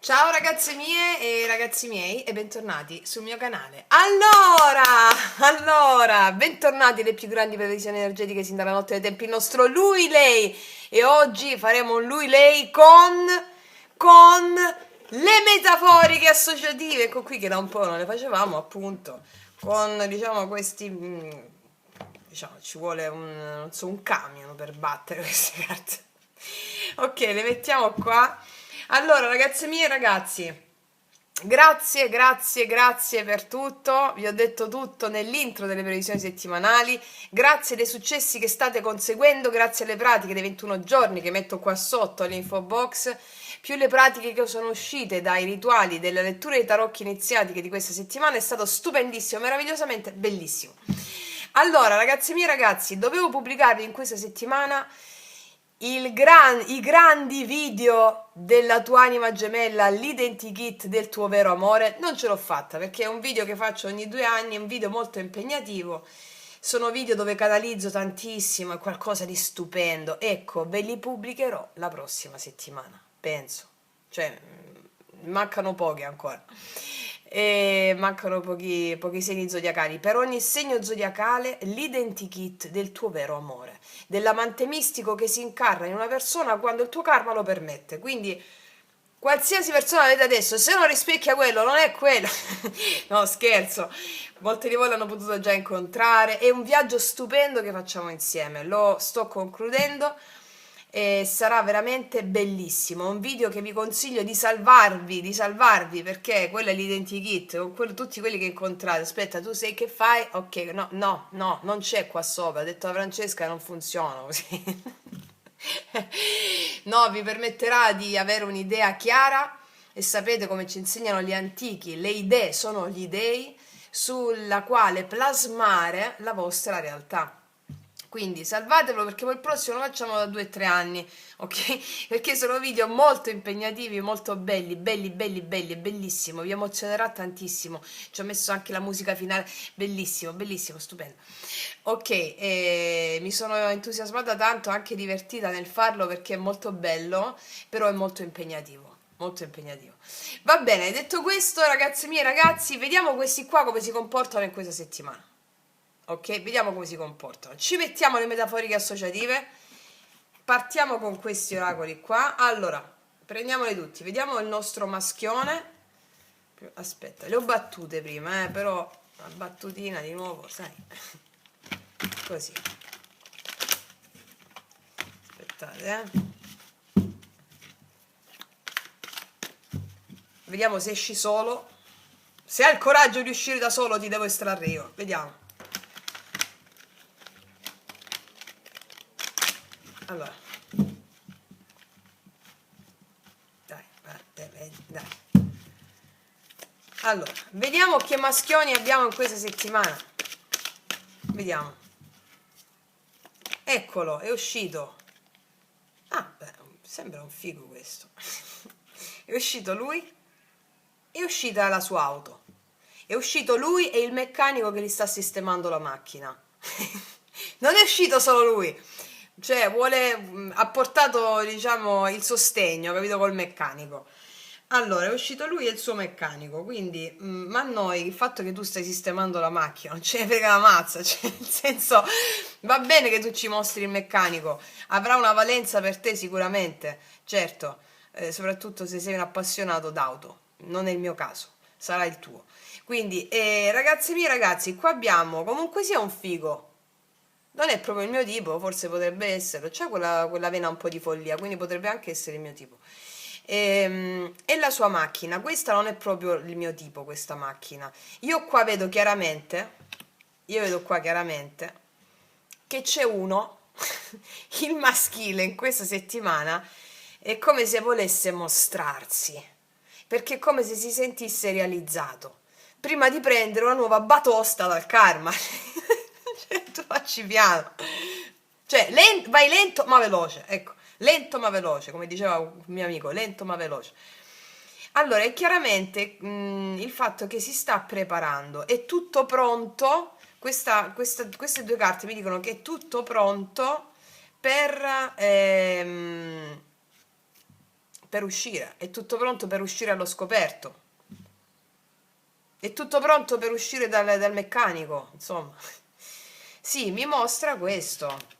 Ciao ragazze mie e ragazzi miei e bentornati sul mio canale. Bentornati alle più grandi previsioni energetiche sin dalla notte dei tempi, il nostro lui-lei. E oggi faremo un lui-lei con le metaforiche associative. Ecco qui che da un po' non le facevamo, appunto, con, diciamo, questi... diciamo, ci vuole non so, un camion per battere queste carte. Ok, le mettiamo qua. Allora, ragazze mie e ragazzi, grazie per tutto. Vi ho detto tutto nell'intro delle previsioni settimanali. Grazie dei successi che state conseguendo, grazie alle pratiche dei 21 giorni che metto qua sotto all'info box, più le pratiche che sono uscite dai rituali della lettura dei tarocchi iniziatiche di questa settimana. È stato stupendissimo, meravigliosamente bellissimo. Allora, ragazzi miei ragazzi, dovevo pubblicarvi in questa settimana i grandi video della tua anima gemella, l'identikit del tuo vero amore. Non ce l'ho fatta perché è un video che faccio ogni 2 anni, è un video molto impegnativo. Sono video dove canalizzo tantissimo, è qualcosa di stupendo. Ecco, ve li pubblicherò la prossima settimana, penso. Cioè, mancano pochi ancora. E mancano pochi segni zodiacali. Per ogni segno zodiacale, l'identikit del tuo vero amore, dell'amante mistico che si incarna in una persona quando il tuo karma lo permette. Quindi, qualsiasi persona avete adesso, se non rispecchia quello, non è quello. No, scherzo. Molti di voi l'hanno potuto già incontrare. È un viaggio stupendo che facciamo insieme. Lo sto concludendo e sarà veramente bellissimo. Un video che vi consiglio di salvarvi perché quello è l'identikit con tutti quelli che incontrate. Aspetta, tu sei che fai? Ok, no, non c'è qua sopra. Ha detto a Francesca, non funziona così. No, vi permetterà di avere un'idea chiara e sapete come ci insegnano gli antichi, le idee sono gli dei sulla quale plasmare la vostra realtà. Quindi salvatelo perché poi il prossimo lo facciamo da 2 o 3 anni, ok? Perché sono video molto impegnativi, molto belli, e bellissimo, vi emozionerà tantissimo. Ci ho messo anche la musica finale, bellissimo, stupendo. Ok, mi sono entusiasmata tanto, anche divertita nel farlo perché è molto bello, però è molto impegnativo. Molto impegnativo. Va bene, detto questo, ragazzi miei ragazzi, vediamo questi qua come si comportano in questa settimana. Ok, vediamo come si comportano. Ci mettiamo le metaforiche associative. Partiamo con questi oracoli qua. Allora, prendiamoli tutti. Vediamo il nostro maschione. Aspetta, le ho battute prima, però una battutina di nuovo, sai. Così. Aspettate, Vediamo se esci solo. Se hai il coraggio di uscire da solo ti devo estrarre io. Vediamo. Allora, dai. Allora, vediamo che maschioni abbiamo in questa settimana. Vediamo. Eccolo, è uscito. Ah, beh, sembra un figo questo. È uscito lui, è uscita la sua auto. È uscito lui e il meccanico che gli sta sistemando la macchina. Non è uscito solo lui. Cioè, ha portato, diciamo, il sostegno, capito, col meccanico. Allora, è uscito lui e il suo meccanico, quindi, ma a noi il fatto che tu stai sistemando la macchina non ce ne frega la mazza, cioè, nel senso, va bene che tu ci mostri il meccanico, avrà una valenza per te sicuramente, certo, soprattutto se sei un appassionato d'auto, non è il mio caso, sarà il tuo. Quindi, ragazzi miei ragazzi, qua abbiamo comunque sia un figo. Non è proprio il mio tipo, forse potrebbe esserlo. C'è quella vena un po' di follia, quindi potrebbe anche essere il mio tipo. E la sua macchina, questa non è proprio il mio tipo, questa macchina. Io qua vedo chiaramente, che c'è uno, il maschile in questa settimana, è come se volesse mostrarsi, perché è come se si sentisse realizzato, prima di prendere una nuova batosta dal karma. Cioè, tu facci piano. Cioè, vai lento ma veloce, ecco, lento ma veloce, come diceva un mio amico, lento ma veloce. Allora, è chiaramente il fatto che si sta preparando, è tutto pronto, queste due carte mi dicono che è tutto pronto per, per uscire, è tutto pronto per uscire allo scoperto, è tutto pronto per uscire dal meccanico, insomma. Sì, mi mostra questo.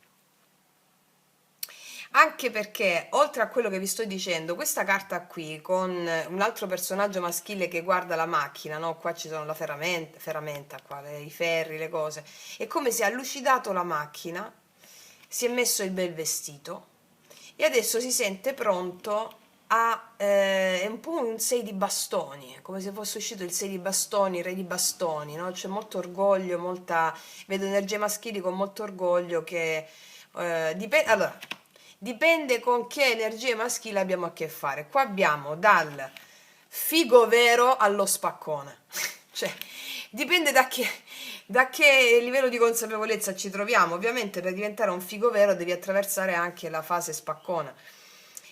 Anche perché, oltre a quello che vi sto dicendo, questa carta qui, con un altro personaggio maschile che guarda la macchina, no? Qua ci sono la ferramenta qua, i ferri, le cose. È come se ha lucidato la macchina, si è messo il bel vestito e adesso si sente pronto a... è un po' un 6 di bastoni, come se fosse uscito il 6 di bastoni, il re di bastoni, no? C'è molto orgoglio, vedo energie maschili con molto orgoglio che... dipende... Allora, dipende con che energie maschili abbiamo a che fare. Qua abbiamo dal figo vero allo spaccone. Cioè, dipende da che livello di consapevolezza ci troviamo. Ovviamente per diventare un figo vero devi attraversare anche la fase spaccona,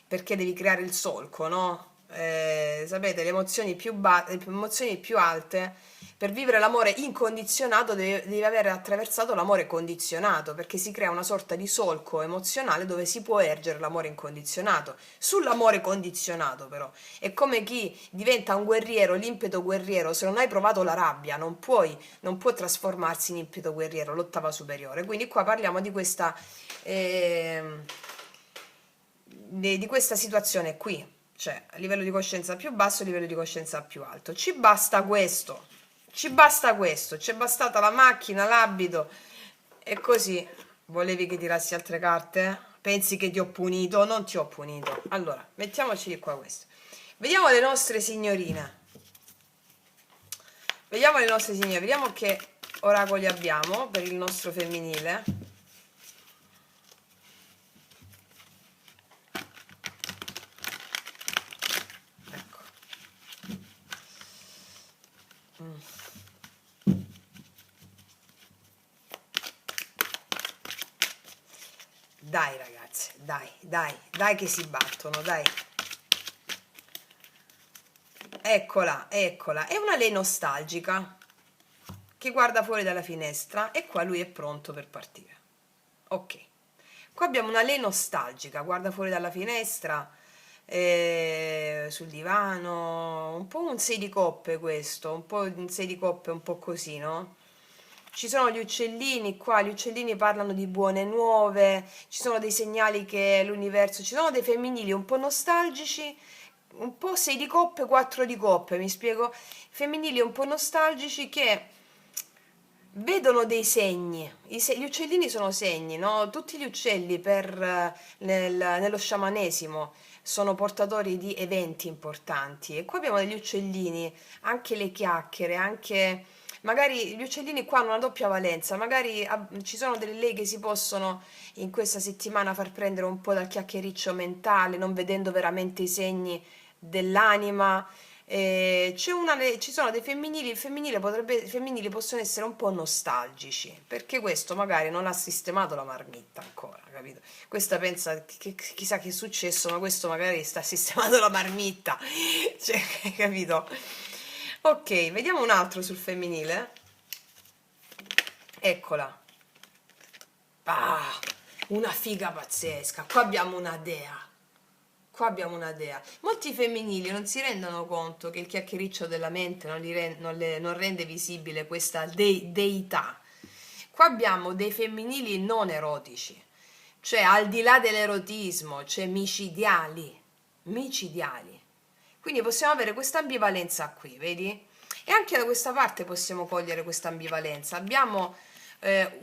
perché devi creare il solco, no? Sapete, le emozioni più alte, per vivere l'amore incondizionato devi aver attraversato l'amore condizionato, perché si crea una sorta di solco emozionale dove si può ergere l'amore incondizionato. Sull'amore condizionato però, è come chi diventa un guerriero, l'impeto guerriero, se non hai provato la rabbia non può trasformarsi in impeto guerriero, l'ottava superiore. Quindi qua parliamo di questa... di questa situazione qui, cioè a livello di coscienza più basso, a livello di coscienza più alto. Ci basta questo, ci è bastata la macchina, l'abito e così. Volevi che tirassi altre carte? Pensi che ti ho punito? Non ti ho punito. Allora, mettiamoci di qua questo. Vediamo le nostre signorine. Vediamo le nostre signore, vediamo che oracoli abbiamo per il nostro femminile. Dai ragazze, dai che si battono, dai. Eccola, è una lei nostalgica che guarda fuori dalla finestra e qua lui è pronto per partire. Ok, qua abbiamo una lei nostalgica, guarda fuori dalla finestra, sul divano, un po' un 6 di coppe questo, un po' un 6 di coppe un po' così, no? Ci sono gli uccellini qua, gli uccellini parlano di buone nuove, ci sono dei segnali che l'universo, ci sono dei femminili un po' nostalgici, un po' 6 di coppe, 4 di coppe, mi spiego? Femminili un po' nostalgici che vedono dei segni, gli uccellini sono segni, no? Tutti gli uccelli nello sciamanesimo sono portatori di eventi importanti e qua abbiamo degli uccellini, anche le chiacchiere, anche magari gli uccellini qua hanno una doppia valenza, magari ci sono delle lei che si possono in questa settimana far prendere un po' dal chiacchiericcio mentale, non vedendo veramente i segni dell'anima. Ci sono dei femminili, i femminili possono essere un po' nostalgici, perché questo magari non ha sistemato la marmitta ancora, capito? Questa pensa che chissà che è successo, ma questo magari sta sistemando la marmitta, cioè, capito? Ok, vediamo un altro sul femminile. Eccola. Ah, una figa pazzesca. Qua abbiamo una dea. Qua abbiamo una dea. Molti femminili non si rendono conto che il chiacchiericcio della mente non rende visibile questa deità. Qua abbiamo dei femminili non erotici, cioè al di là dell'erotismo, cioè micidiali. Quindi possiamo avere questa ambivalenza qui, vedi? E anche da questa parte possiamo cogliere questa ambivalenza. Abbiamo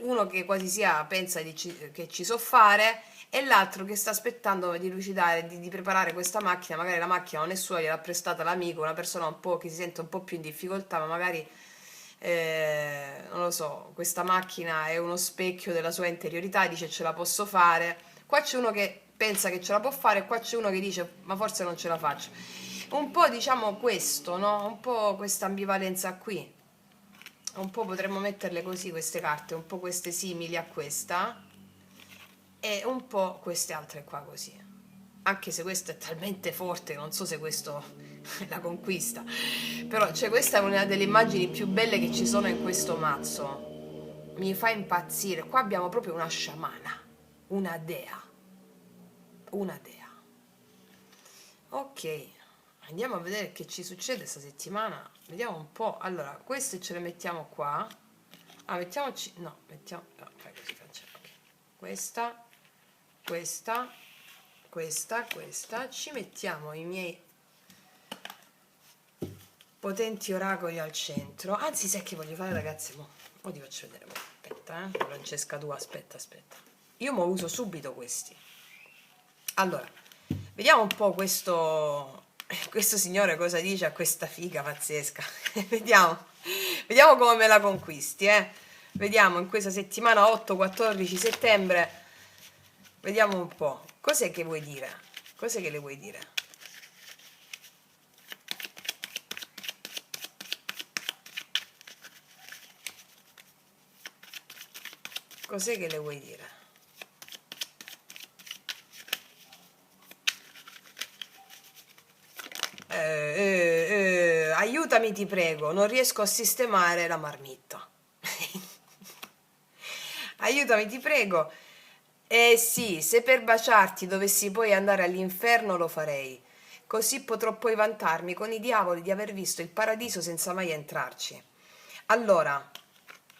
uno che quasi sia pensa che ci so fare e l'altro che sta aspettando di lucidare, di preparare questa macchina. Magari la macchina non è sua, gliel'ha prestata l'amico, una persona un po' che si sente un po' più in difficoltà, ma magari non lo so, questa macchina è uno specchio della sua interiorità, dice ce la posso fare. Qua c'è uno che pensa che ce la può fare e qua c'è uno che dice ma forse non ce la faccio. Un po' diciamo questo, no? Un po' questa ambivalenza qui. Un po' potremmo metterle così queste carte, un po' queste simili a questa e un po' queste altre qua così. Anche se questa è talmente forte, non so se questo la conquista. Però, cioè, questa è una delle immagini più belle che ci sono in questo mazzo. Mi fa impazzire. Qua abbiamo proprio una sciamana, una dea. Una dea. Ok, andiamo a vedere che ci succede sta settimana. Vediamo un po'. Allora, queste ce le mettiamo qua. Ah, mettiamoci... No, mettiamo... No, fai così, facciamo. Ok. Questa, questa, questa. Ci mettiamo i miei potenti oracoli al centro. Anzi, sai che voglio fare, ragazzi? Mo ti faccio vedere. Aspetta, Francesca, tu aspetta. Io mo uso subito questi. Allora, vediamo un po' questo signore cosa dice a questa figa pazzesca. Vediamo come me la conquisti, Vediamo in questa settimana 8-14 settembre. Vediamo un po'. Cos'è che vuoi dire? Cos'è che le vuoi dire? Cos'è che le vuoi dire? Aiutami, ti prego, non riesco a sistemare la marmitta. Aiutami, ti prego. Eh sì, se per baciarti dovessi poi andare all'inferno lo farei. Così potrò poi vantarmi con i diavoli di aver visto il paradiso senza mai entrarci. Allora,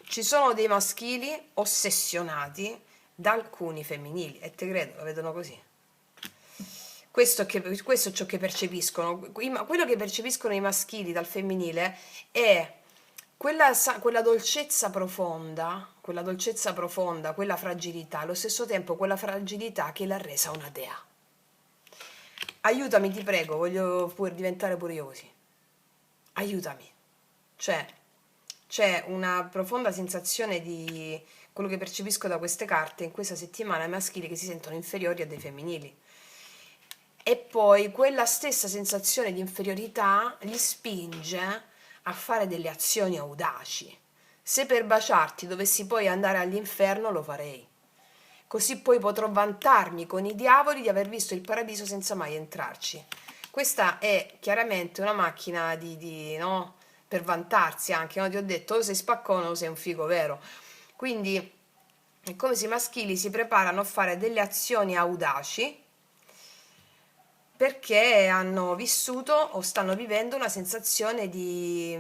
ci sono dei maschili ossessionati da alcuni femminili, e te credo, la vedono così. Questo è ciò che percepiscono. Quello che percepiscono i maschili dal femminile è quella dolcezza profonda, quella fragilità, allo stesso tempo quella fragilità che l'ha resa una dea. Aiutami, ti prego, voglio diventare pure io così. Aiutami. Cioè, c'è una profonda sensazione di quello che percepisco da queste carte in questa settimana, ai maschili che si sentono inferiori a dei femminili. E poi quella stessa sensazione di inferiorità li spinge a fare delle azioni audaci. Se per baciarti dovessi poi andare all'inferno lo farei. Così poi potrò vantarmi con i diavoli di aver visto il paradiso senza mai entrarci. Questa è chiaramente una macchina no? Per vantarsi anche, no? Ti ho detto o sei spaccone o sei un figo vero. Quindi è come se i maschili si preparano a fare delle azioni audaci perché hanno vissuto o stanno vivendo una sensazione di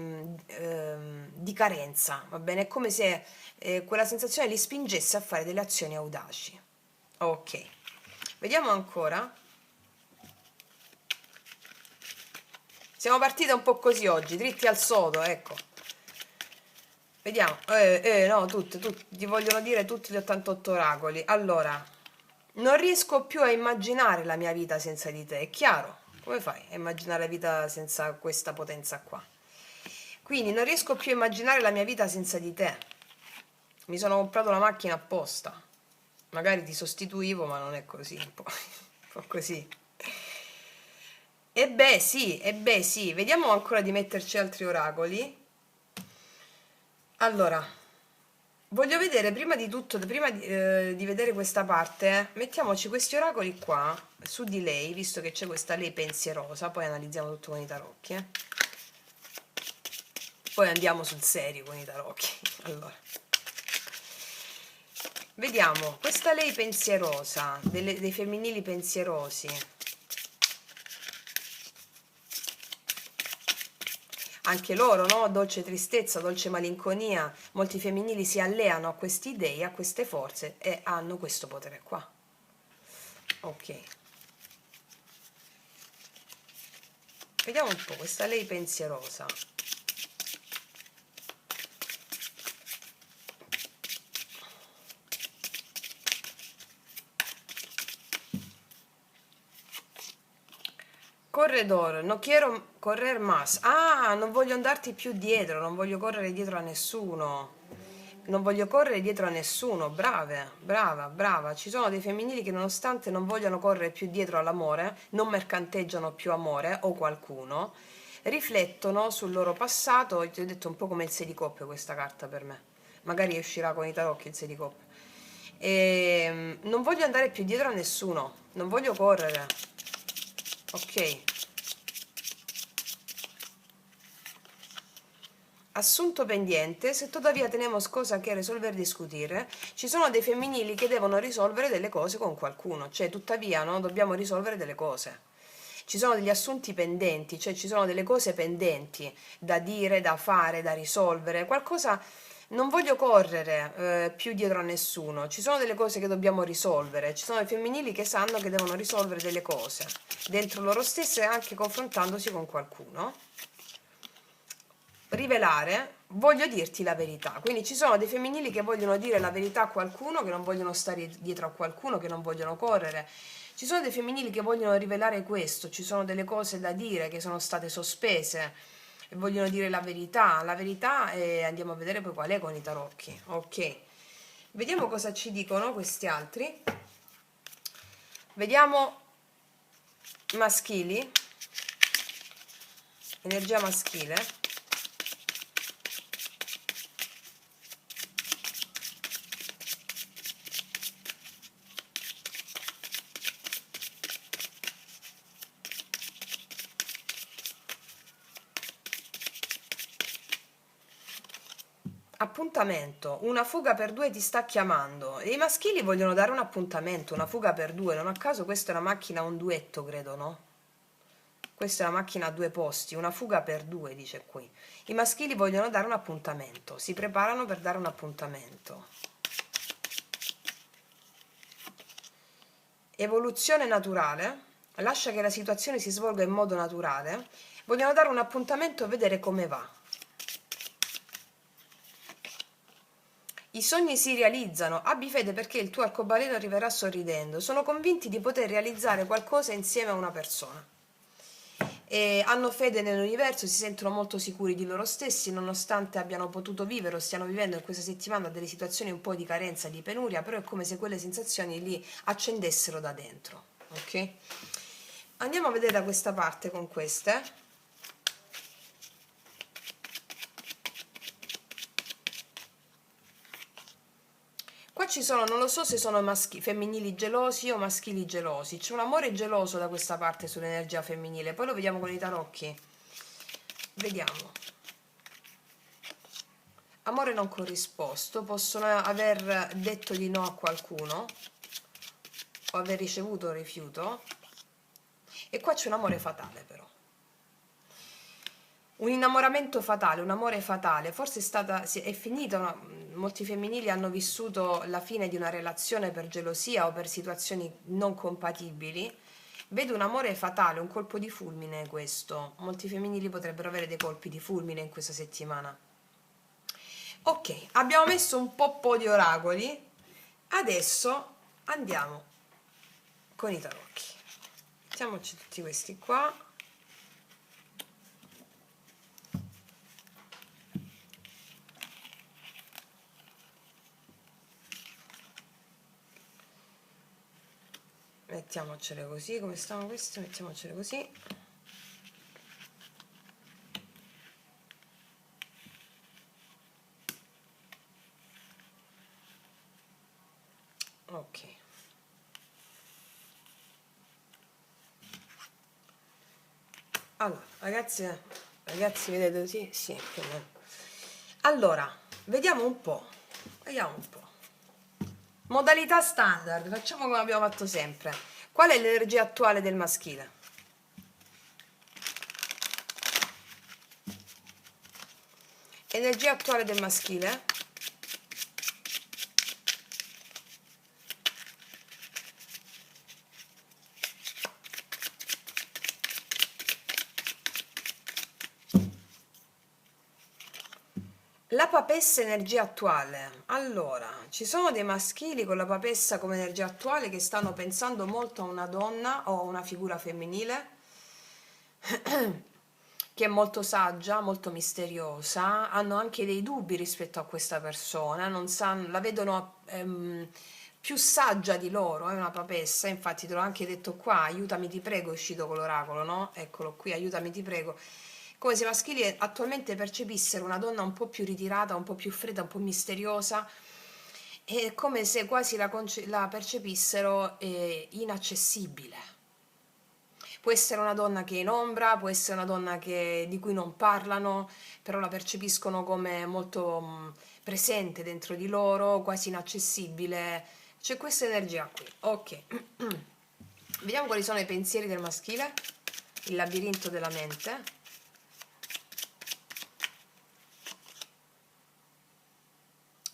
carenza, va bene? È come se quella sensazione li spingesse a fare delle azioni audaci. Ok, vediamo ancora. Siamo partite un po' così oggi, dritti al sodo, ecco. Vediamo, no, ti vogliono dire tutti gli 88 oracoli. Allora, non riesco più a immaginare la mia vita senza di te, è chiaro? Come fai a immaginare la vita senza questa potenza qua? Quindi non riesco più a immaginare la mia vita senza di te. Mi sono comprato la macchina apposta. Magari ti sostituivo, ma non è così, un po' così. E beh sì, vediamo ancora di metterci altri oracoli. Allora, voglio vedere prima di tutto, prima di vedere questa parte, mettiamoci questi oracoli qua su di lei, visto che c'è questa lei pensierosa, poi analizziamo tutto con i tarocchi. Poi andiamo sul serio con i tarocchi. Allora, vediamo questa lei pensierosa, dei femminili pensierosi. Anche loro, no? Dolce tristezza, dolce malinconia, molti femminili si alleano a questi dei, a queste forze e hanno questo potere qua. Ok. Vediamo un po' questa lei pensierosa. Corredor, no quiero correr más. Ah, non voglio andarti più dietro, non voglio correre dietro a nessuno. Non voglio correre dietro a nessuno. Brava. Ci sono dei femminili che nonostante non vogliano correre più dietro all'amore, non mercanteggiano più amore o qualcuno, riflettono sul loro passato. Ti ho detto un po' come il 6 di coppe questa carta per me. Magari uscirà con i tarocchi il 6 di coppe. Non voglio andare più dietro a nessuno, non voglio correre. Ok. Assunto pendiente, se tuttavia tenemos cosa che risolver discutere, ci sono dei femminili che devono risolvere delle cose con qualcuno, cioè tuttavia no, dobbiamo risolvere delle cose. ci sono degli assunti pendenti, cioè ci sono delle cose pendenti da dire, da fare, da risolvere, qualcosa. Non voglio correre più dietro a nessuno, ci sono delle cose che dobbiamo risolvere, ci sono i femminili che sanno che devono risolvere delle cose dentro loro stesse, anche confrontandosi con qualcuno. Rivelare, voglio dirti la verità. Quindi ci sono dei femminili che vogliono dire la verità a qualcuno, che non vogliono stare dietro a qualcuno, che non vogliono correre. Ci sono dei femminili che vogliono rivelare questo, ci sono delle cose da dire che sono state sospese e vogliono dire la verità e andiamo a vedere poi qual è con i tarocchi. Ok, vediamo cosa ci dicono questi altri. Vediamo maschili, energia maschile. Appuntamento, una fuga per due ti sta chiamando. E i maschili vogliono dare un appuntamento, una fuga per due. Non a caso questa è una macchina a un duetto, credo, no? Questa è una macchina a due posti, una fuga per due, dice qui. I maschili vogliono dare un appuntamento, si preparano per dare un appuntamento. Evoluzione naturale, lascia che la situazione si svolga in modo naturale. Vogliono dare un appuntamento e vedere come va. I sogni si realizzano, abbi fede perché il tuo arcobaleno arriverà sorridendo. Sono convinti di poter realizzare qualcosa insieme a una persona. E hanno fede nell'universo, si sentono molto sicuri di loro stessi, nonostante abbiano potuto vivere o stiano vivendo in questa settimana delle situazioni un po' di carenza, di penuria, però è come se quelle sensazioni li accendessero da dentro. Ok? Andiamo a vedere da questa parte con queste. Qua ci sono, non lo so se sono femminili gelosi o maschili gelosi. C'è un amore geloso da questa parte sull'energia femminile. Poi lo vediamo con i tarocchi. Vediamo. Amore non corrisposto. Possono aver detto di no a qualcuno o aver ricevuto un rifiuto. E qua c'è un amore fatale però. Un innamoramento fatale, un amore fatale, forse è finito, molti femminili hanno vissuto la fine di una relazione per gelosia o per situazioni non compatibili. Vedo un amore fatale, un colpo di fulmine questo. Molti femminili potrebbero avere dei colpi di fulmine in questa settimana. Ok, abbiamo messo un po' di oracoli, adesso andiamo con i tarocchi. Mettiamoci tutti questi qua. Mettiamocele così, come stanno questi, mettiamocele così. Ok. Allora, ragazzi, vedete così? Sì, più o meno. Allora, vediamo un po'. Modalità standard, facciamo come abbiamo fatto sempre. Qual è l'energia attuale del maschile? Energia attuale del maschile? La papessa energia attuale. Allora, ci sono dei maschili con la papessa come energia attuale che stanno pensando molto a una donna o a una figura femminile che è molto saggia, molto misteriosa, hanno anche dei dubbi rispetto a questa persona, non sanno, la vedono più saggia di loro, è una papessa, infatti te l'ho anche detto qua, aiutami ti prego, è uscito con l'oracolo, no? Eccolo qui, aiutami ti prego. Come se i maschili attualmente percepissero una donna un po' più ritirata, un po' più fredda, un po' misteriosa, è come se quasi la percepissero inaccessibile. Può essere una donna che è in ombra, può essere una donna di cui non parlano, però la percepiscono come molto presente dentro di loro, quasi inaccessibile. C'è questa energia qui. Ok. Vediamo quali sono i pensieri del maschile. il labirinto della mente.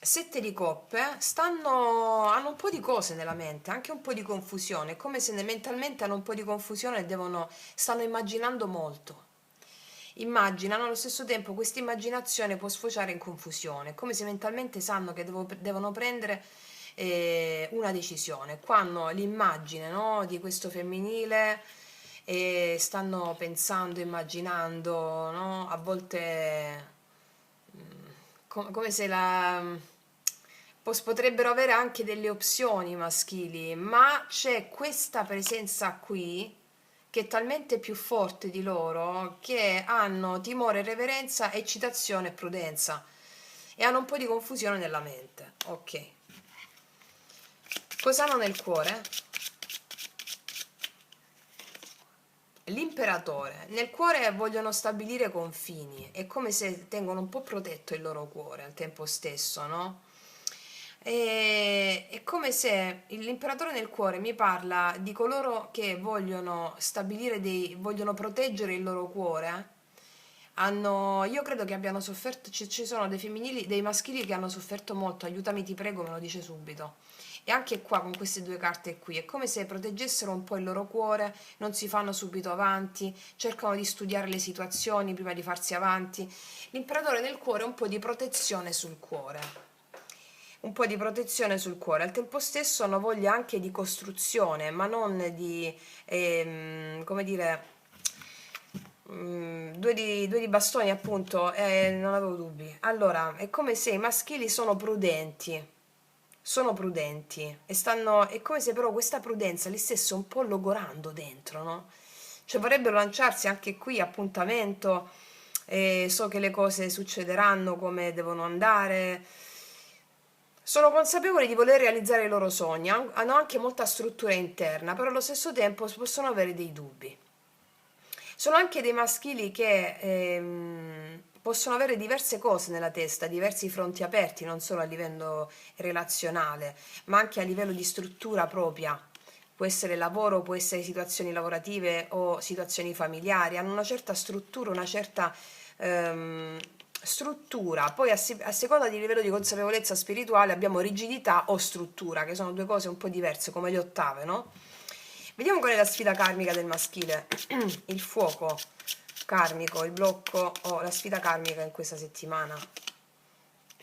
Sette di coppe hanno un po' di cose nella mente, anche un po' di confusione, è come se mentalmente hanno un po' di confusione e stanno immaginando molto. Immaginano, allo stesso tempo questa immaginazione può sfociare in confusione, come se mentalmente sanno che devono prendere una decisione. Qua hanno l'immagine, no, di questo femminile e stanno pensando, immaginando, no, a volte come se potrebbero avere anche delle opzioni maschili, ma c'è questa presenza qui che è talmente più forte di loro che hanno timore, reverenza, eccitazione e prudenza e hanno un po' di confusione nella mente. Ok. Cosa hanno nel cuore? L'imperatore. Nel cuore vogliono stabilire confini, è come se tengono un po' protetto il loro cuore al tempo stesso, no? È come se l'imperatore nel cuore mi parla di coloro che vogliono stabilire vogliono proteggere il loro cuore. Io credo che abbiano sofferto, ci sono dei femminili, dei maschili che hanno sofferto molto, aiutami ti prego, me lo dice subito. E anche qua con queste due carte qui, è come se proteggessero un po' il loro cuore, non si fanno subito avanti, cercano di studiare le situazioni prima di farsi avanti. L'imperatore nel cuore è un po' di protezione sul cuore. Un po' di protezione sul cuore, al tempo stesso hanno voglia anche di costruzione, ma non di, come dire, due di bastoni appunto, non avevo dubbi. Allora, è come se i maschili sono prudenti e è come se però questa prudenza li stesse un po' logorando dentro, no? Cioè vorrebbero lanciarsi anche qui, appuntamento, so che le cose succederanno come devono andare, sono consapevoli di voler realizzare i loro sogni, hanno anche molta struttura interna, però allo stesso tempo possono avere dei dubbi. Sono anche dei maschili che possono avere diverse cose nella testa, diversi fronti aperti, non solo a livello relazionale, ma anche a livello di struttura propria. Può essere lavoro, può essere situazioni lavorative o situazioni familiari, hanno una certa struttura, una certa struttura. Poi a seconda di livello di consapevolezza spirituale abbiamo rigidità o struttura, che sono due cose un po' diverse, come le ottave, no? Vediamo qual è la sfida karmica del maschile, il fuoco karmico, il blocco o la sfida karmica in questa settimana.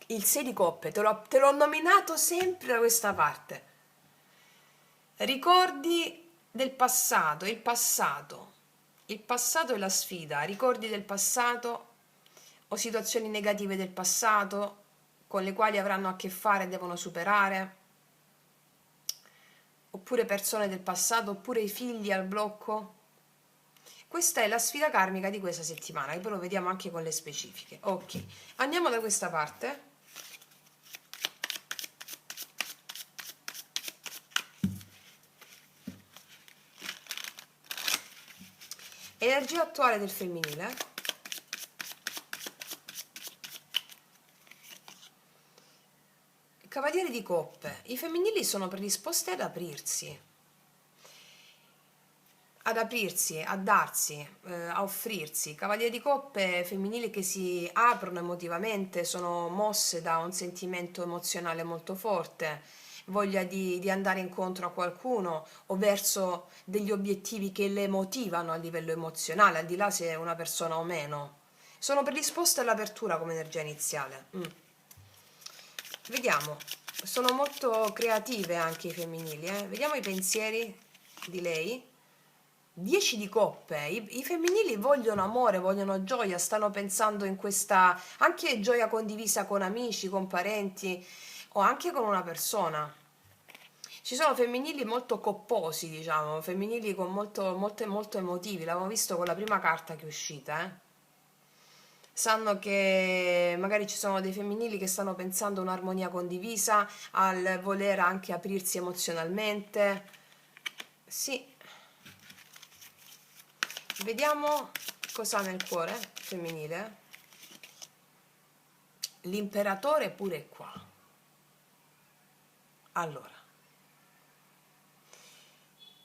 Il 6 di coppe, te l'ho nominato sempre da questa parte. Ricordi del passato, il passato è la sfida, ricordi del passato o situazioni negative del passato con le quali avranno a che fare e devono superare, oppure persone del passato, oppure i figli al blocco. Questa è la sfida karmica di questa settimana, che poi lo vediamo anche con le specifiche. Ok, andiamo da questa parte. Energia attuale del femminile. Cavaliere di coppe. I femminili sono predisposti ad aprirsi, a darsi, a offrirsi. Cavalieri di coppe femminili che si aprono emotivamente, sono mosse da un sentimento emozionale molto forte, voglia di andare incontro a qualcuno o verso degli obiettivi che le motivano a livello emozionale, al di là se è una persona o meno. Sono predisposte all'apertura come energia iniziale. Vediamo, sono molto creative anche i femminili, eh? Vediamo i pensieri di lei. 10 di coppe, i femminili vogliono amore, vogliono gioia, stanno pensando in questa anche gioia condivisa con amici, con parenti o anche con una persona. Ci sono femminili molto copposi, diciamo, femminili con molto emotivi, l'abbiamo visto con la prima carta che è uscita, Sanno che magari ci sono dei femminili che stanno pensando a un'armonia condivisa, al voler anche aprirsi emozionalmente. Sì, vediamo cosa ha nel cuore femminile. L'imperatore pure è qua. Allora,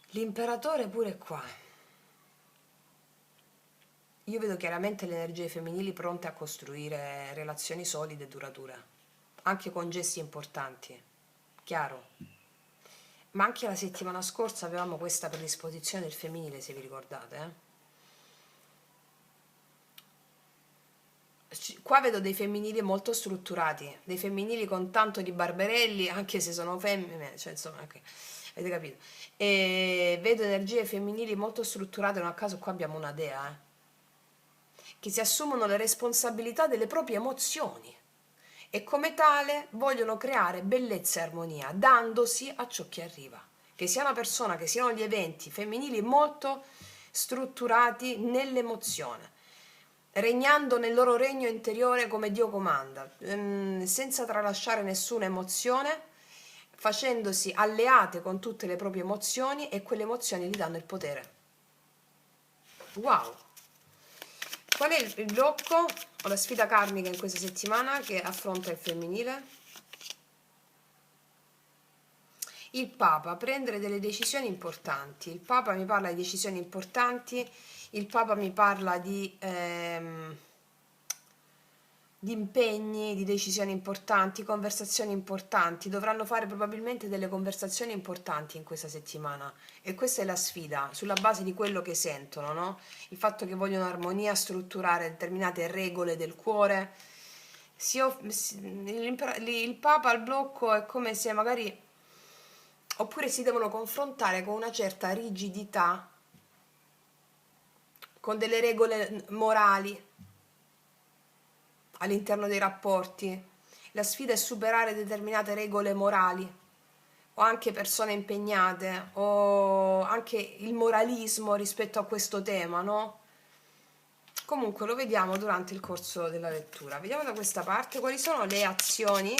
l'imperatore pure è qua. io vedo chiaramente le energie femminili pronte a costruire relazioni solide e durature, anche con gesti importanti, chiaro. Ma anche la settimana scorsa avevamo questa predisposizione del femminile, se vi ricordate, Qua vedo dei femminili molto strutturati, dei femminili con tanto di barberelli, anche se sono femmine, cioè insomma, avete capito. E vedo energie femminili molto strutturate, non a caso qua abbiamo una dea, che si assumono le responsabilità delle proprie emozioni e come tale vogliono creare bellezza e armonia, dandosi a ciò che arriva. Che sia una persona, che siano gli eventi femminili molto strutturati nell'emozione, regnando nel loro regno interiore come Dio comanda, senza tralasciare nessuna emozione, facendosi alleate con tutte le proprie emozioni, e quelle emozioni gli danno il potere. Wow! Qual è il blocco o la sfida karmica in questa settimana che affronta il femminile? Il Papa, prendere delle decisioni importanti. Il Papa mi parla di decisioni importanti, il Papa mi parla di impegni, di decisioni importanti, conversazioni importanti. Dovranno fare probabilmente delle conversazioni importanti in questa settimana, e questa è la sfida, sulla base di quello che sentono, no? Il fatto che vogliono armonia, strutturare determinate regole del cuore. Il Papa al blocco è come se magari, oppure si devono confrontare con una certa rigidità, con delle regole morali all'interno dei rapporti. La sfida è superare determinate regole morali, o anche persone impegnate, o anche il moralismo rispetto a questo tema, no? Comunque lo vediamo durante il corso della lettura. Vediamo da questa parte quali sono le azioni,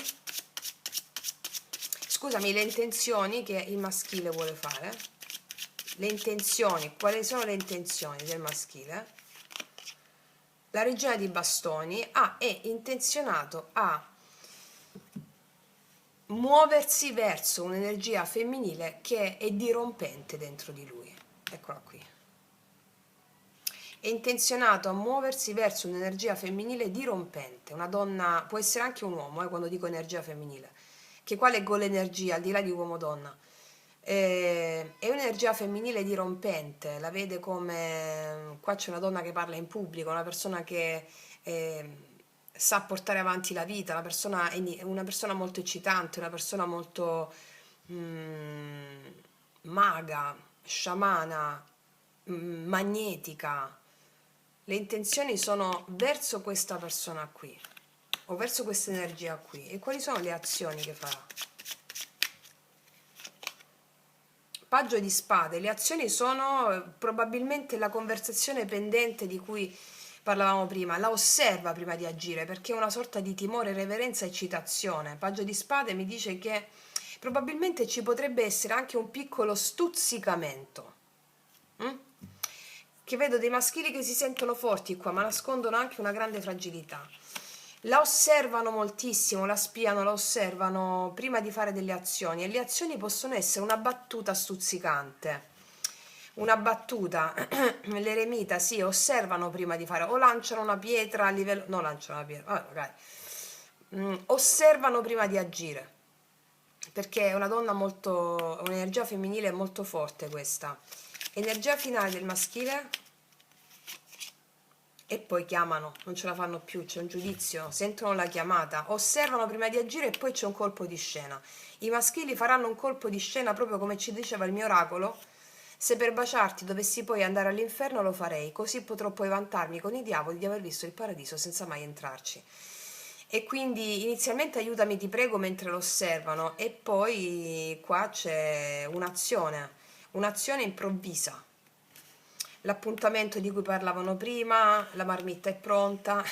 scusami, le intenzioni che il maschile vuole fare. Le intenzioni, quali sono le intenzioni del maschile? La regina di bastoni è intenzionato a muoversi verso un'energia femminile che è dirompente dentro di lui. Eccola qui. È intenzionato a muoversi verso un'energia femminile dirompente. Una donna, può essere anche un uomo, quando dico energia femminile, che qua leggo l'energia al di là di uomo-donna. È un'energia femminile dirompente, la vede come, qua c'è una donna che parla in pubblico, una persona che sa portare avanti la vita, una persona molto eccitante, una persona molto maga, sciamana, magnetica. Le intenzioni sono verso questa persona qui, o verso questa energia qui. E quali sono le azioni che farà? Paggio di spade. Le azioni sono probabilmente la conversazione pendente di cui parlavamo prima. La osserva prima di agire, perché è una sorta di timore, reverenza, eccitazione. Paggio di spade mi dice che probabilmente ci potrebbe essere anche un piccolo stuzzicamento. Che vedo dei maschili che si sentono forti qua, ma nascondono anche una grande fragilità. La osservano moltissimo, la spiano, la osservano prima di fare delle azioni, e le azioni possono essere una battuta stuzzicante, una battuta, l'eremita, sì, osservano prima di fare, o lanciano una pietra a livello, no, lanciano una pietra, magari, osservano prima di agire, perché è una donna molto, un'energia femminile molto forte questa. Energia finale del maschile, e poi chiamano, non ce la fanno più, c'è un giudizio, sentono la chiamata, osservano prima di agire e poi c'è un colpo di scena. I maschili faranno un colpo di scena proprio come ci diceva il mio oracolo: se per baciarti dovessi poi andare all'inferno lo farei, così potrò poi vantarmi con i diavoli di aver visto il paradiso senza mai entrarci. E quindi inizialmente aiutami ti prego mentre lo osservano, e poi qua c'è un'azione improvvisa. L'appuntamento di cui parlavano prima, la marmitta è pronta.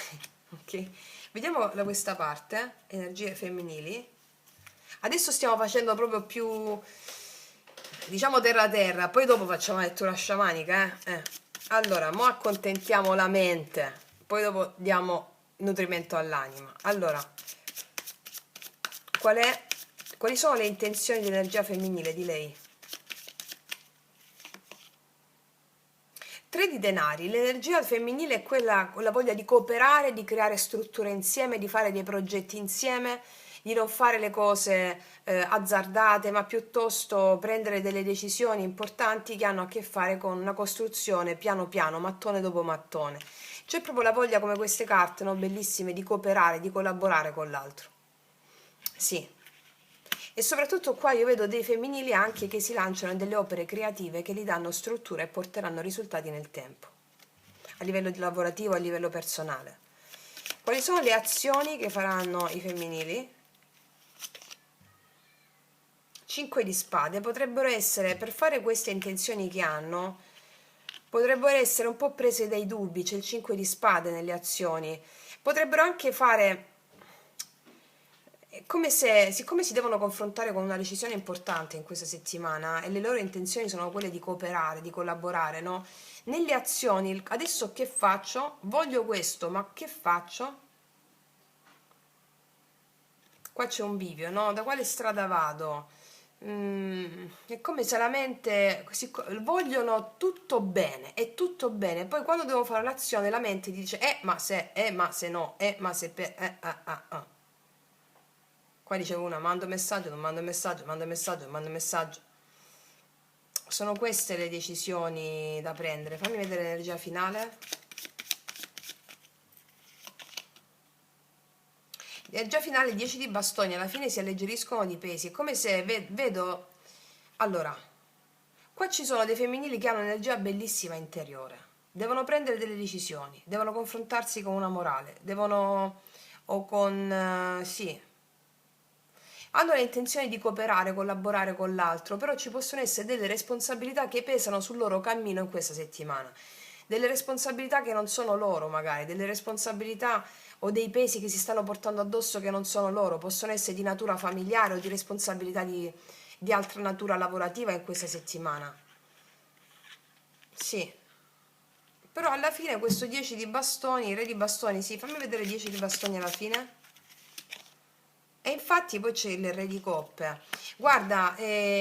Ok, vediamo da questa parte, energie femminili. Adesso stiamo facendo proprio più, diciamo, terra terra, poi dopo facciamo la lettura sciamanica, Allora, mo accontentiamo la mente, poi dopo diamo nutrimento all'anima. Allora, quali sono le intenzioni di energia femminile di lei? Tre di denari, l'energia femminile è quella con la voglia di cooperare, di creare strutture insieme, di fare dei progetti insieme, di non fare le cose azzardate, ma piuttosto prendere delle decisioni importanti che hanno a che fare con una costruzione piano piano, mattone dopo mattone. C'è proprio la voglia, come queste carte, no? Bellissime, di cooperare, di collaborare con l'altro. Sì. E soprattutto qua io vedo dei femminili anche che si lanciano in delle opere creative che gli danno struttura e porteranno risultati nel tempo, a livello lavorativo, a livello personale. Quali sono le azioni che faranno i femminili? 5 di spade potrebbero essere, per fare queste intenzioni che hanno, potrebbero essere un po' prese dai dubbi, c'è il 5 di spade nelle azioni, potrebbero anche fare come se, siccome si devono confrontare con una decisione importante in questa settimana e le loro intenzioni sono quelle di cooperare, di collaborare, no? Nelle azioni, adesso che faccio? Voglio questo, ma che faccio? Qua c'è un bivio, no? Da quale strada vado? È come se la mente vogliono tutto bene, è tutto bene, poi quando devo fare l'azione la mente dice ma se no, ma se per, Qua dicevo una, mando messaggio, non mando messaggio, mando messaggio, non mando messaggio. Sono queste le decisioni da prendere. Fammi vedere l'energia finale. L'energia finale, 10 di bastoni, alla fine si alleggeriscono di pesi. È come se vedo... Allora, qua ci sono dei femminili che hanno un'energia bellissima interiore. Devono prendere delle decisioni, devono confrontarsi con una morale, devono... o con... sì, hanno l'intenzione di cooperare, collaborare con l'altro, però ci possono essere delle responsabilità che pesano sul loro cammino in questa settimana, delle responsabilità che non sono loro magari, delle responsabilità o dei pesi che si stanno portando addosso che non sono loro, possono essere di natura familiare o di responsabilità di altra natura lavorativa in questa settimana. Sì, però alla fine questo 10 di bastoni, re di bastoni, sì, fammi vedere 10 di bastoni alla fine. E infatti poi c'è il re di coppe. Guarda,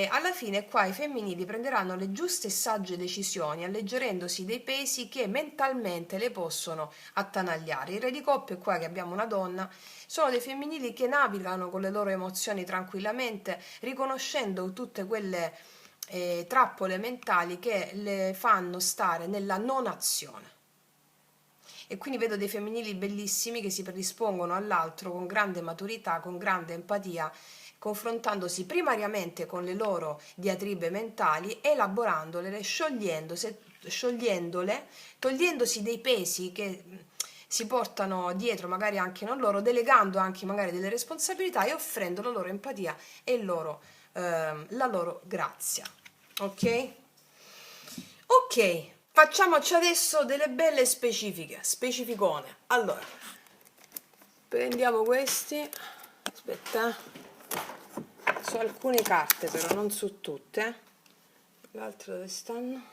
alla fine qua i femminili prenderanno le giuste e sagge decisioni, alleggerendosi dei pesi che mentalmente le possono attanagliare. Il re di coppe, qua che abbiamo una donna, sono dei femminili che navigano con le loro emozioni tranquillamente, riconoscendo tutte quelle trappole mentali che le fanno stare nella non azione. E quindi vedo dei femminili bellissimi che si predispongono all'altro con grande maturità, con grande empatia, confrontandosi primariamente con le loro diatribe mentali, elaborandole, sciogliendole, togliendosi dei pesi che si portano dietro, magari anche non loro, delegando anche magari delle responsabilità e offrendo la loro empatia e la loro grazia. Ok? Ok, facciamoci adesso delle belle specifiche, specificone. Allora, prendiamo questi, aspetta, su alcune carte però, non su tutte. Le altre dove stanno?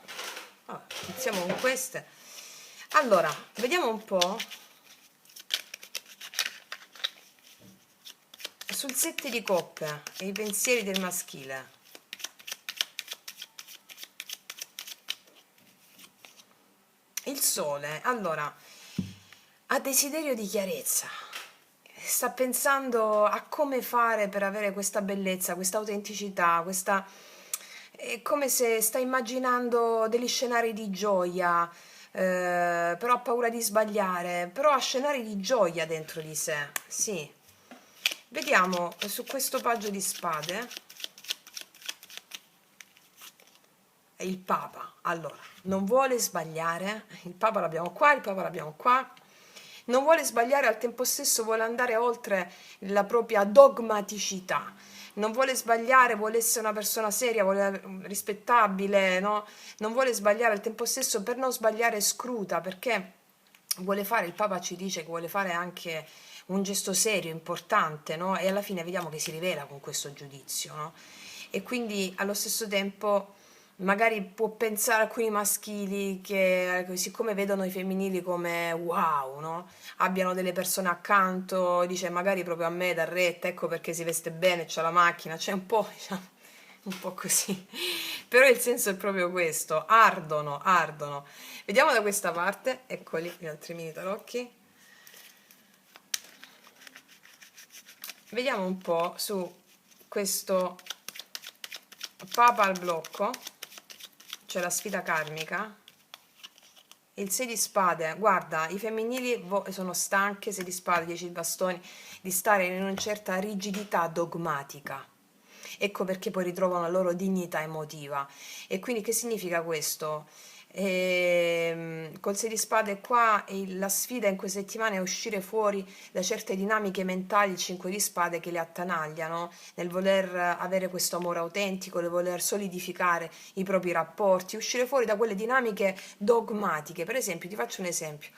Iniziamo con queste. Allora, vediamo un po'. Sul 7 di coppe e i pensieri del maschile. Il sole, allora, ha desiderio di chiarezza, sta pensando a come fare per avere questa bellezza, questa autenticità, è come se sta immaginando degli scenari di gioia, però ha paura di sbagliare, però ha scenari di gioia dentro di sé, sì. Vediamo su questo paggio di spade. È il Papa. Allora, non vuole sbagliare, il Papa l'abbiamo qua, il Papa l'abbiamo qua, non vuole sbagliare, al tempo stesso vuole andare oltre la propria dogmaticità, non vuole sbagliare, vuole essere una persona seria, rispettabile, no? Non vuole sbagliare, al tempo stesso per non sbagliare scruta, perché vuole fare, il Papa ci dice che vuole fare anche un gesto serio, importante, no? E alla fine vediamo che si rivela con questo giudizio, no? E quindi allo stesso tempo magari può pensare a alcuni maschili che siccome vedono i femminili come wow, no? Abbiano delle persone accanto, dice magari proprio a me da retta, ecco perché si veste bene, c'ha la macchina, c'è un po', diciamo, un po' così, però il senso è proprio questo, ardono, ardono. Vediamo da questa parte, eccoli gli altri mini tarocchi. Vediamo un po' su questo Papa al blocco, cioè la sfida karmica. Il 6 di spade, guarda, i femminili sono stanche, 6 di spade, 10 di bastoni, di stare in una certa rigidità dogmatica. Ecco perché poi ritrovano la loro dignità emotiva. E quindi che significa questo? Col 6 di spade qua la sfida in queste settimane è uscire fuori da certe dinamiche mentali, il 5 di spade che le attanagliano nel voler avere questo amore autentico, nel voler solidificare i propri rapporti, uscire fuori da quelle dinamiche dogmatiche. Per esempio, ti faccio un esempio.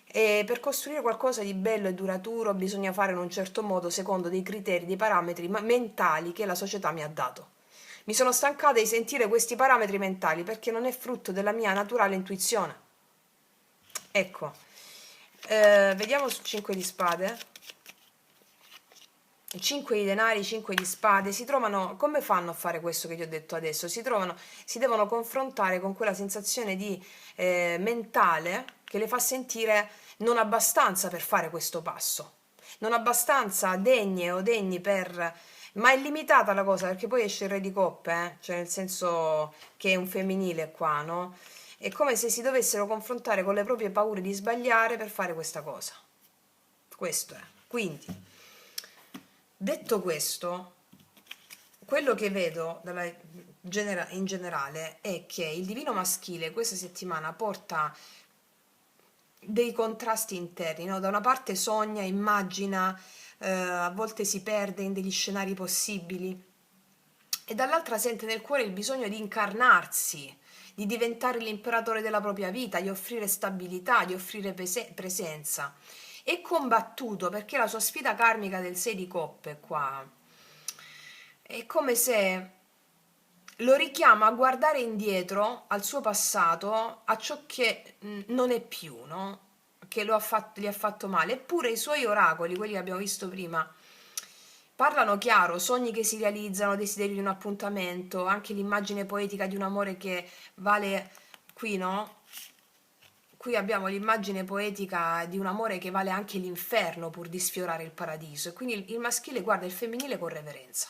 Per costruire qualcosa di bello e duraturo bisogna fare in un certo modo secondo dei criteri, dei parametri mentali che la società mi ha dato. Mi sono stancata di sentire questi parametri mentali perché non è frutto della mia naturale intuizione. Ecco, vediamo sul 5 di spade. I 5 di denari, i 5 di spade si trovano, come fanno a fare questo che ti ho detto adesso? Si devono confrontare con quella sensazione di mentale che le fa sentire non abbastanza per fare questo passo, non abbastanza degne o degni per... Ma è limitata la cosa perché poi esce il re di coppe, cioè nel senso che è un femminile qua, no? È come se si dovessero confrontare con le proprie paure di sbagliare per fare questa cosa. Questo è. Quindi, detto questo, quello che vedo in generale è che il divino maschile questa settimana porta dei contrasti interni, no? Da una parte sogna, immagina, a volte si perde in degli scenari possibili e dall'altra sente nel cuore il bisogno di incarnarsi, di diventare l'imperatore della propria vita, di offrire stabilità, di offrire presenza. È combattuto perché la sua sfida karmica del 6 di coppe qua è come se lo richiama a guardare indietro al suo passato, a ciò che non è più, no? Che gli ha fatto male. Eppure i suoi oracoli, quelli che abbiamo visto prima, parlano chiaro, sogni che si realizzano, desideri di un appuntamento, anche l'immagine poetica di un amore che vale qui, no? Qui abbiamo l'immagine poetica di un amore che vale anche l'inferno pur di sfiorare il paradiso. E quindi il maschile guarda il femminile con reverenza,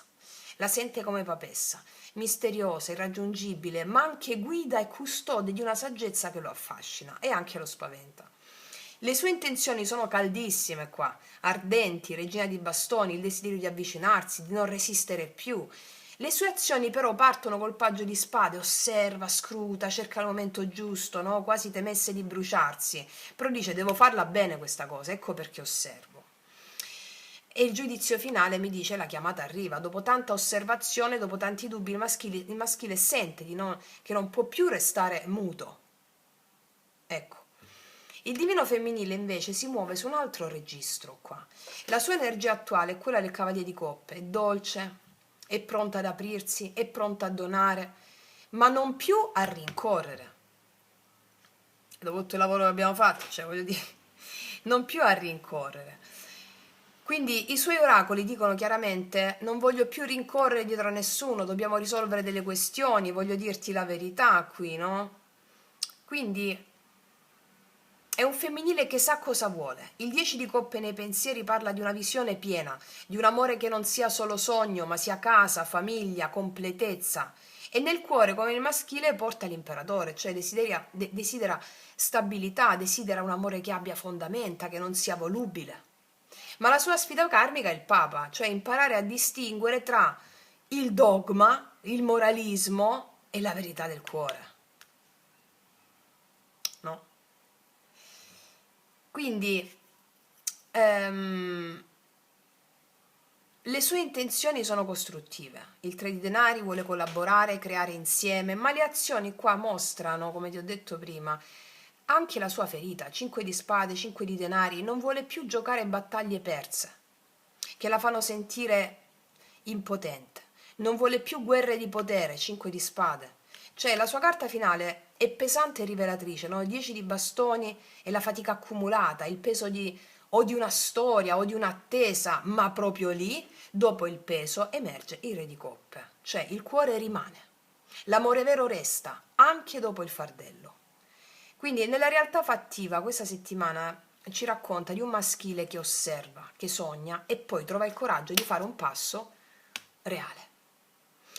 la sente come papessa, misteriosa, irraggiungibile, ma anche guida e custode di una saggezza che lo affascina e anche lo spaventa. Le sue intenzioni sono caldissime qua, ardenti, regina di bastoni, il desiderio di avvicinarsi, di non resistere più. Le sue azioni però partono col paggio di spade, osserva, scruta, cerca il momento giusto, no? Quasi temesse di bruciarsi, però dice devo farla bene questa cosa, ecco perché osservo. E il giudizio finale mi dice la chiamata arriva, dopo tanta osservazione, dopo tanti dubbi, il maschile sente che non può più restare muto. Ecco. Il divino femminile invece si muove su un altro registro qua. La sua energia attuale è quella del cavaliere di coppe, è dolce, è pronta ad aprirsi, è pronta a donare, ma non più a rincorrere. Dopo tutto il lavoro che abbiamo fatto, cioè voglio dire, non più a rincorrere. Quindi i suoi oracoli dicono chiaramente non voglio più rincorrere dietro a nessuno, dobbiamo risolvere delle questioni, voglio dirti la verità qui, no? Quindi è un femminile che sa cosa vuole. Il 10 di coppe nei pensieri parla di una visione piena, di un amore che non sia solo sogno, ma sia casa, famiglia, completezza. E nel cuore, come il maschile, porta l'imperatore, cioè desidera stabilità, desidera un amore che abbia fondamenta, che non sia volubile. Ma la sua sfida karmica è il Papa, cioè imparare a distinguere tra il dogma, il moralismo e la verità del cuore. No? Quindi le sue intenzioni sono costruttive. Il 3 di denari vuole collaborare, creare insieme, ma le azioni qua mostrano, come ti ho detto prima, anche la sua ferita. 5 di spade, 5 di denari, non vuole più giocare battaglie perse, che la fanno sentire impotente. Non vuole più guerre di potere, 5 di spade. Cioè la sua carta finale è pesante e rivelatrice, no? 10 di bastoni e la fatica accumulata, il peso di o di una storia o di un'attesa, ma proprio lì, dopo il peso, emerge il re di coppe, cioè il cuore rimane. L'amore vero resta anche dopo il fardello. Quindi nella realtà fattiva questa settimana ci racconta di un maschile che osserva, che sogna e poi trova il coraggio di fare un passo reale.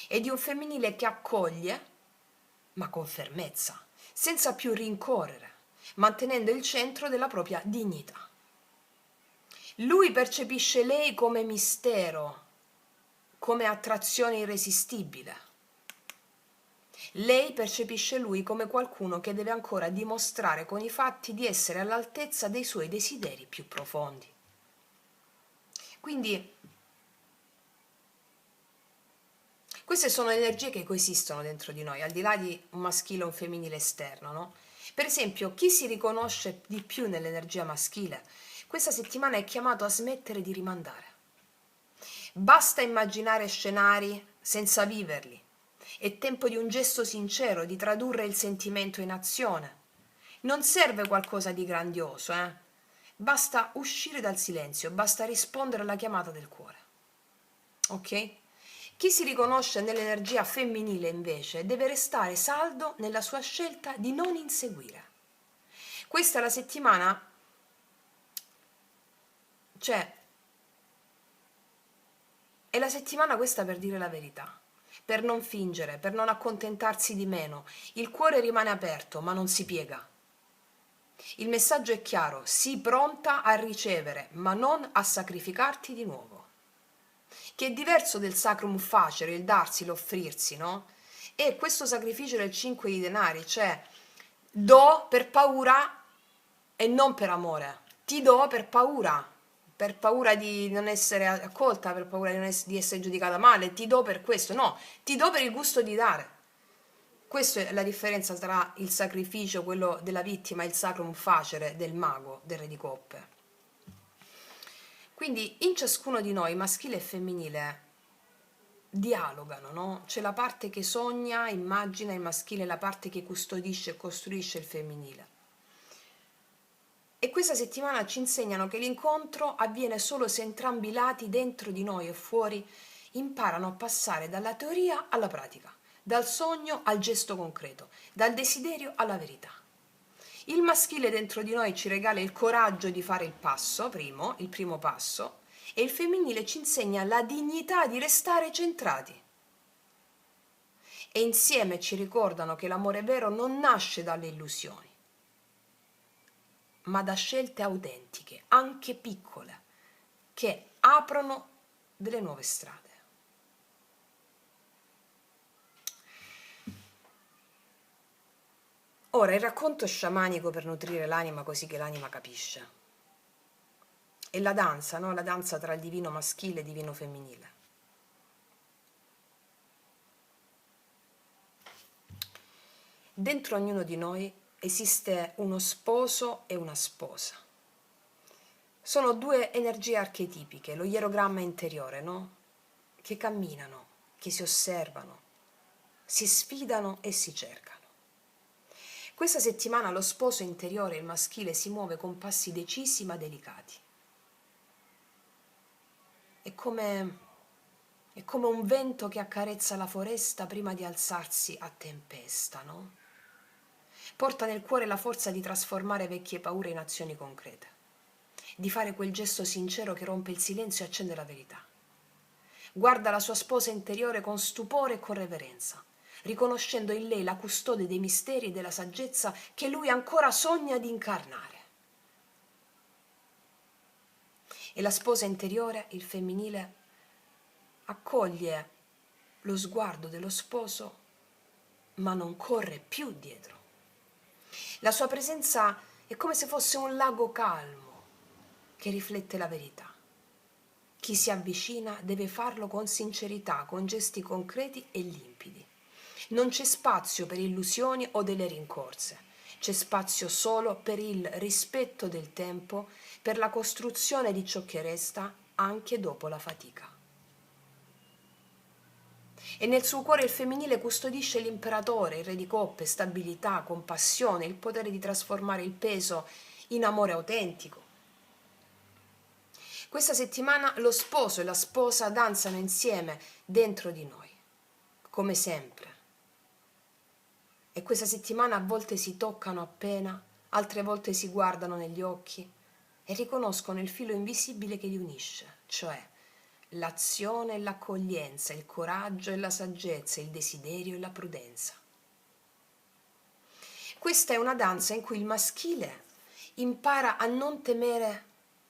E di un femminile che accoglie, ma con fermezza, senza più rincorrere, mantenendo il centro della propria dignità. Lui percepisce lei come mistero, come attrazione irresistibile. Lei percepisce lui come qualcuno che deve ancora dimostrare con i fatti di essere all'altezza dei suoi desideri più profondi. Quindi queste sono energie che coesistono dentro di noi, al di là di un maschile o un femminile esterno, no? Per esempio, chi si riconosce di più nell'energia maschile, questa settimana è chiamato a smettere di rimandare. Basta immaginare scenari senza viverli. È tempo di un gesto sincero, di tradurre il sentimento in azione. Non serve qualcosa di grandioso, Basta uscire dal silenzio, basta rispondere alla chiamata del cuore. Ok? Chi si riconosce nell'energia femminile invece deve restare saldo nella sua scelta di non inseguire. Questa è la settimana, cioè, è la settimana questa per dire la verità, per non fingere, per non accontentarsi di meno. Il cuore rimane aperto, ma non si piega. Il messaggio è chiaro, sii pronta a ricevere, ma non a sacrificarti di nuovo. Che è diverso del sacrum facere, il darsi, l'offrirsi, no? E questo sacrificio del 5 di denari, cioè do per paura e non per amore. Ti do per paura di non essere accolta, per paura di essere giudicata male, ti do per questo, no, ti do per il gusto di dare. Questa è la differenza tra il sacrificio, quello della vittima, e il sacrum facere del mago, del re di coppe. Quindi in ciascuno di noi, maschile e femminile, dialogano, no? C'è la parte che sogna, immagina il maschile, la parte che custodisce e costruisce il femminile. E questa settimana ci insegnano che l'incontro avviene solo se entrambi i lati, dentro di noi e fuori, imparano a passare dalla teoria alla pratica, dal sogno al gesto concreto, dal desiderio alla verità. Il maschile dentro di noi ci regala il coraggio di fare il passo, il primo passo, e il femminile ci insegna la dignità di restare centrati. E insieme ci ricordano che l'amore vero non nasce dalle illusioni, ma da scelte autentiche, anche piccole, che aprono delle nuove strade. Ora, il racconto sciamanico per nutrire l'anima così che l'anima capisce. È la danza, no? La danza tra il divino maschile e il divino femminile. Dentro ognuno di noi esiste uno sposo e una sposa. Sono due energie archetipiche, lo ierogramma interiore, no? Che camminano, che si osservano, si sfidano e si cercano. Questa settimana lo sposo interiore, il maschile, si muove con passi decisi ma delicati. È come un vento che accarezza la foresta prima di alzarsi a tempesta, no? Porta nel cuore la forza di trasformare vecchie paure in azioni concrete, di fare quel gesto sincero che rompe il silenzio e accende la verità. Guarda la sua sposa interiore con stupore e con reverenza, riconoscendo in lei la custode dei misteri e della saggezza che lui ancora sogna di incarnare. E la sposa interiore, il femminile, accoglie lo sguardo dello sposo, ma non corre più dietro. La sua presenza è come se fosse un lago calmo che riflette la verità. Chi si avvicina deve farlo con sincerità, con gesti concreti e limpidi. Non c'è spazio per illusioni o delle rincorse, c'è spazio solo per il rispetto del tempo, per la costruzione di ciò che resta anche dopo la fatica. E nel suo cuore il femminile custodisce l'imperatore, il re di coppe, stabilità, compassione, il potere di trasformare il peso in amore autentico. Questa settimana lo sposo e la sposa danzano insieme dentro di noi, come sempre. E questa settimana a volte si toccano appena, altre volte si guardano negli occhi e riconoscono il filo invisibile che li unisce, cioè l'azione e l'accoglienza, il coraggio e la saggezza, il desiderio e la prudenza. Questa è una danza in cui il maschile impara a non temere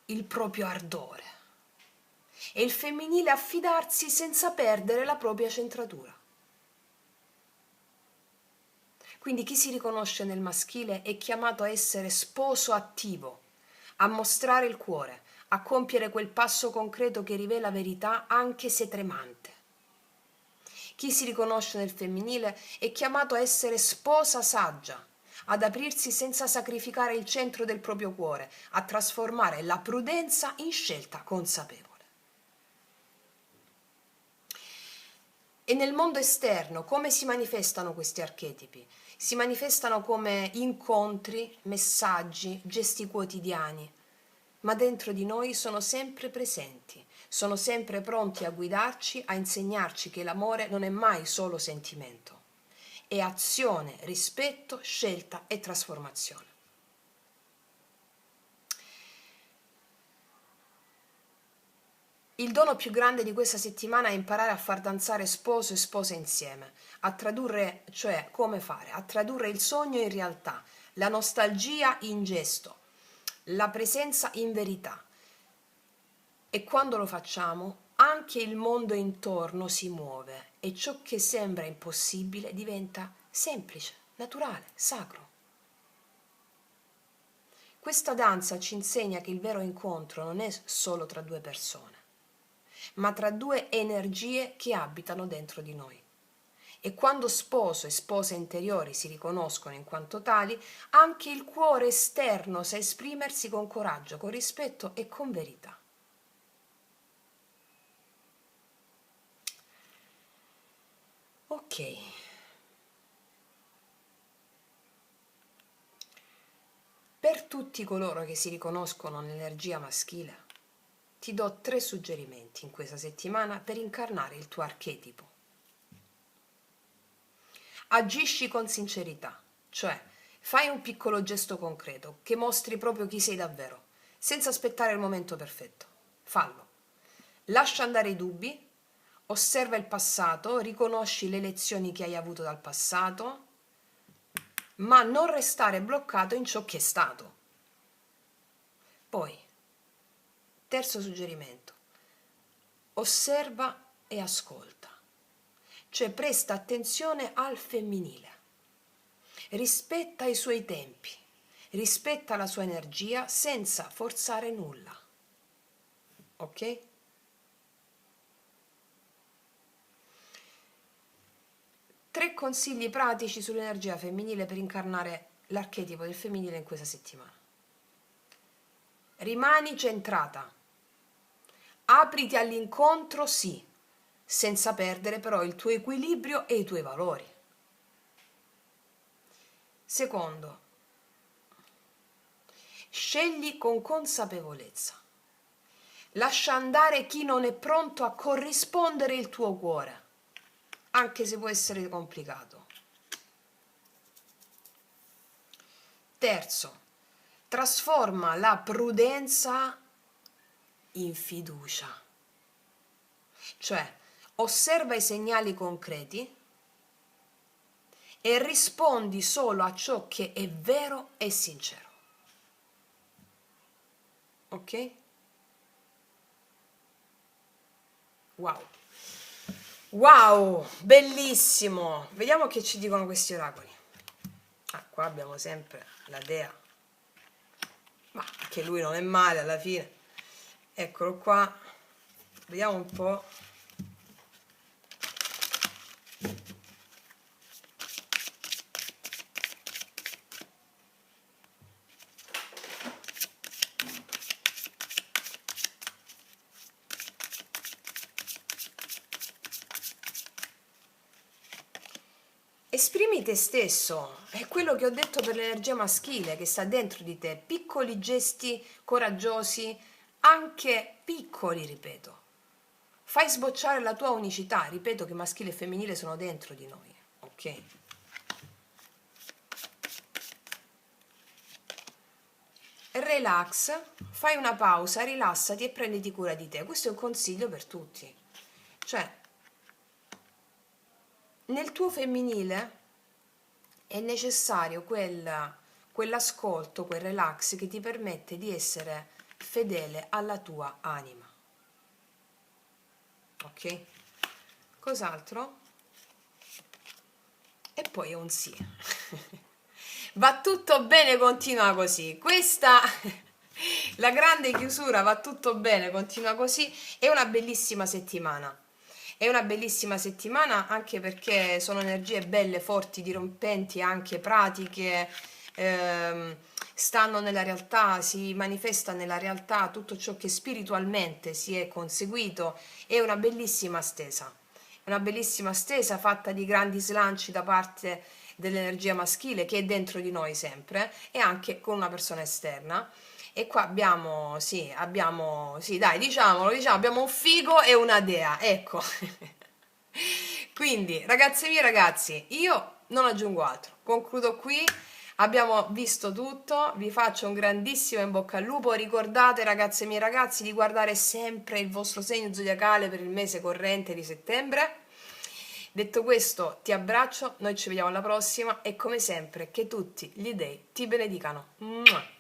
il proprio ardore e il femminile a fidarsi senza perdere la propria centratura. Quindi chi si riconosce nel maschile è chiamato a essere sposo attivo, a mostrare il cuore, a compiere quel passo concreto che rivela verità anche se tremante. Chi si riconosce nel femminile è chiamato a essere sposa saggia, ad aprirsi senza sacrificare il centro del proprio cuore, a trasformare la prudenza in scelta consapevole. E nel mondo esterno come si manifestano questi archetipi? Si manifestano come incontri, messaggi, gesti quotidiani, ma dentro di noi sono sempre presenti, sono sempre pronti a guidarci, a insegnarci che l'amore non è mai solo sentimento, è azione, rispetto, scelta e trasformazione. Il dono più grande di questa settimana è imparare a far danzare sposo e sposa insieme, a tradurre, cioè come fare, a tradurre il sogno in realtà, la nostalgia in gesto, la presenza in verità. E quando lo facciamo, anche il mondo intorno si muove e ciò che sembra impossibile diventa semplice, naturale, sacro. Questa danza ci insegna che il vero incontro non è solo tra due persone, ma tra due energie che abitano dentro di noi. E quando sposo e sposa interiori si riconoscono in quanto tali, anche il cuore esterno sa esprimersi con coraggio, con rispetto e con verità. Ok. Per tutti coloro che si riconoscono nell'energia maschile, ti do 3 suggerimenti in questa settimana per incarnare il tuo archetipo. Agisci con sincerità, cioè fai un piccolo gesto concreto che mostri proprio chi sei davvero, senza aspettare il momento perfetto. Fallo. Lascia andare i dubbi, osserva il passato, riconosci le lezioni che hai avuto dal passato, ma non restare bloccato in ciò che è stato. Poi, terzo suggerimento, osserva e ascolta, cioè presta attenzione al femminile, rispetta i suoi tempi, rispetta la sua energia senza forzare nulla. Ok? Tre consigli pratici sull'energia femminile per incarnare l'archetipo del femminile in questa settimana. Rimani centrata. Apriti all'incontro, sì, senza perdere però il tuo equilibrio e i tuoi valori. Secondo, scegli con consapevolezza. Lascia andare chi non è pronto a corrispondere il tuo cuore, anche se può essere complicato. Terzo, trasforma la prudenza in fiducia, cioè osserva i segnali concreti e rispondi solo a ciò che è vero e sincero. Ok? Wow! Wow! Bellissimo! Vediamo che ci dicono questi oracoli. Ah, qua abbiamo sempre la dea. Ma che lui non è male alla fine. Eccolo qua. Vediamo un po'. Esprimi te stesso, è quello che ho detto per l'energia maschile che sta dentro di te, piccoli gesti coraggiosi, anche piccoli, ripeto. Fai sbocciare la tua unicità, ripeto che maschile e femminile sono dentro di noi, ok? Relax, fai una pausa, rilassati e prenditi cura di te. Questo è un consiglio per tutti. Cioè, nel tuo femminile è necessario quell'ascolto, quel relax che ti permette di essere fedele alla tua anima. Ok? Cos'altro? E poi è un sì. Va tutto bene, continua così. Questa la grande chiusura, va tutto bene, continua così. È una bellissima settimana. È una bellissima settimana anche perché sono energie belle, forti, dirompenti, anche pratiche. Stanno nella realtà, si manifesta nella realtà tutto ciò che spiritualmente si è conseguito. È una bellissima stesa. È una bellissima stesa fatta di grandi slanci da parte dell'energia maschile che è dentro di noi sempre e anche con una persona esterna. E qua abbiamo, sì, dai, diciamolo, abbiamo un figo e una dea, ecco. Quindi, ragazze mie, ragazzi, io non aggiungo altro. Concludo qui. Abbiamo visto tutto, vi faccio un grandissimo in bocca al lupo. Ricordate, ragazze mie ragazzi, di guardare sempre il vostro segno zodiacale per il mese corrente di settembre. Detto questo, ti abbraccio, noi ci vediamo alla prossima e come sempre che tutti gli dei ti benedicano. Mua.